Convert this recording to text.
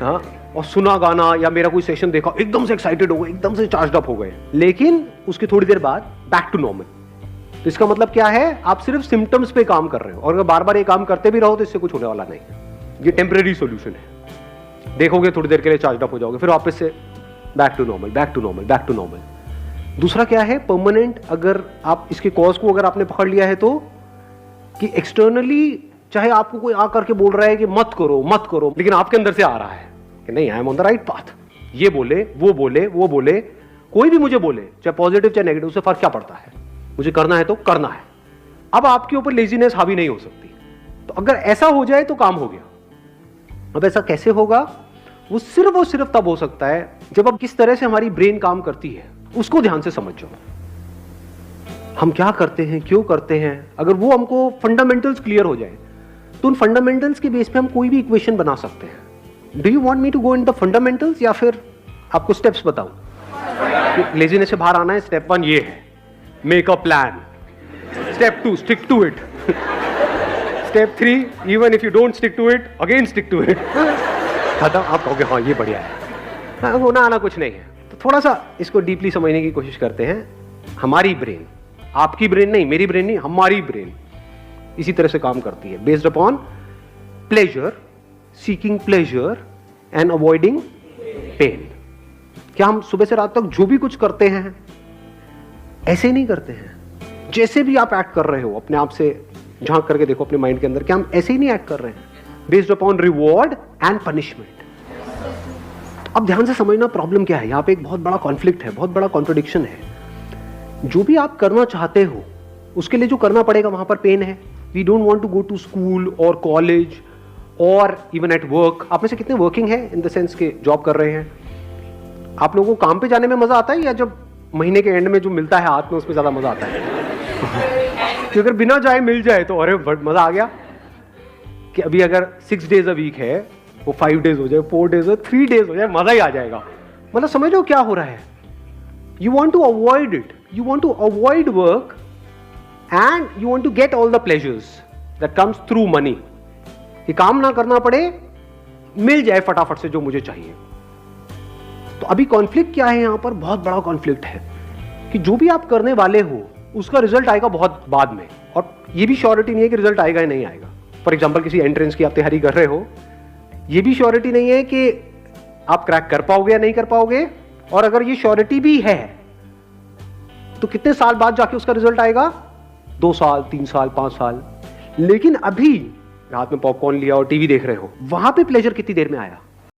हाँ, और सुना गाना या मेरा कोई सेशन देखा, एकदम से एक्साइटेड हो गए, एकदम से चार्ज अप हो गए, लेकिन उसकी थोड़ी देर बाद बैक टू नॉर्मल। तो इसका मतलब क्या है, आप सिर्फ सिम्टम्स पे काम कर रहे हो, और अगर बार बार ये काम करते भी रहो तो इससे कुछ होने वाला नहीं है। ये टेम्परेरी सॉल्यूशन है, देखोगे थोड़ी देर के लिए चार्ज अप हो जाओगे, फिर वापस से back to normal, back to normal, back to normal. दूसरा क्या है, परमानेंट, अगर आप इसके कॉज को अगर आपने पकड़ लिया है तो, कि एक्सटर्नली चाहे आपको कोई आकर के बोल रहा है कि मत करो मत करो, लेकिन आपके अंदर से आ रहा है कि नहीं, I am on the right path, ये बोले वो बोले वो बोले, कोई भी मुझे बोले, चाहे पॉजिटिव चाहे नेगेटिव, उससे फर्क क्या पड़ता है, मुझे करना है तो करना है। अब आपके ऊपर लेजीनेस हावी नहीं हो सकती। तो अगर ऐसा हो जाए तो काम हो गया। अब ऐसा कैसे होगा, वो सिर्फ तब हो सकता है जब अब किस तरह से हमारी ब्रेन काम करती है उसको ध्यान से समझ जाओ। हम क्या करते हैं, क्यों करते हैं, अगर वो हमको फंडामेंटल्स क्लियर हो जाए तो उन फंडामेंटल्स के बेस पे हम कोई भी इक्वेशन बना सकते हैं। Do you want me to go in the fundamentals, या फिर आपको स्टेप्स बताऊं? लेजीनेस से बाहर आना है, स्टेप 1 ये है, make a plan. Step 2 stick to it. Step 3 even if you don't stick to it, again stick to it. खत्म। आप कहोगे हाँ ये बढ़िया है, हाँ, होना आना कुछ नहीं है। तो थोड़ा सा इसको डीपली समझने की कोशिश करते हैं। हमारी ब्रेन, आपकी ब्रेन नहीं, मेरी ब्रेन नहीं, हमारी ब्रेन इसी तरह से काम करती है, based upon pleasure, seeking pleasure and avoiding pain. क्या हम सुबह से रात तक जो भी कुछ करते हैं ऐसे ही नहीं करते हैं? जैसे भी आप एक्ट कर रहे हो, अपने आप से झांक करके देखो अपने माइंड के अंदर, क्या हम ऐसे ही नहीं एक्ट कर रहे हैं? Based upon reward and punishment. अब ध्यान से समझना प्रॉब्लम क्या है। यहां पे एक बहुत बड़ा कॉन्फ्लिक्ट है, बहुत बड़ा कॉन्ट्रडिक्शन है। जो भी आप करना चाहते हो उसके लिए जो करना पड़ेगा वहां पर पेन है। We don't want to go to school और कॉलेज और इवन एट वर्क। आप में से कितने वर्किंग है, इन द सेंस के जॉब कर रहे हैं? आप लोगों को काम पे जाने में मजा आता है, या जब महीने के एंड में जो मिलता है हाथ में उसमें ज्यादा मजा आता है? कि अगर बिना जाए मिल जाए तो अरे मजा आ गया। कि अभी अगर 6 days अ वीक है, वो 5 days हो जाए, 4 days हो, 3 days हो जाए, मजा ही आ जाएगा। मतलब समझ लो क्या हो रहा है। You want to avoid it, you want to avoid work and you want to get all the pleasures that comes through money. कि काम ना करना पड़े, मिल जाए फटाफट से जो मुझे चाहिए। तो अभी कॉन्फ्लिक्ट क्या है यहां पर? बहुत बड़ा कॉन्फ्लिक्ट है कि जो भी आप करने वाले हो उसका रिजल्ट आएगा बहुत बाद में, और ये भी श्योरिटी नहीं है कि रिजल्ट आएगा या नहीं आएगा। फॉर एग्जाम्पल किसी एंट्रेंस की आप तैयारी कर रहे हो, ये भी श्योरिटी नहीं है कि आप क्रैक कर पाओगे या नहीं कर पाओगे, और अगर ये श्योरिटी भी है तो कितने साल बाद जाके उसका रिजल्ट आएगा? 2 साल, 3 साल, 5 साल। लेकिन अभी हाथ में पॉपकॉर्न लिया और टीवी देख रहे हो, वहां पे प्लेजर कितनी देर में आया?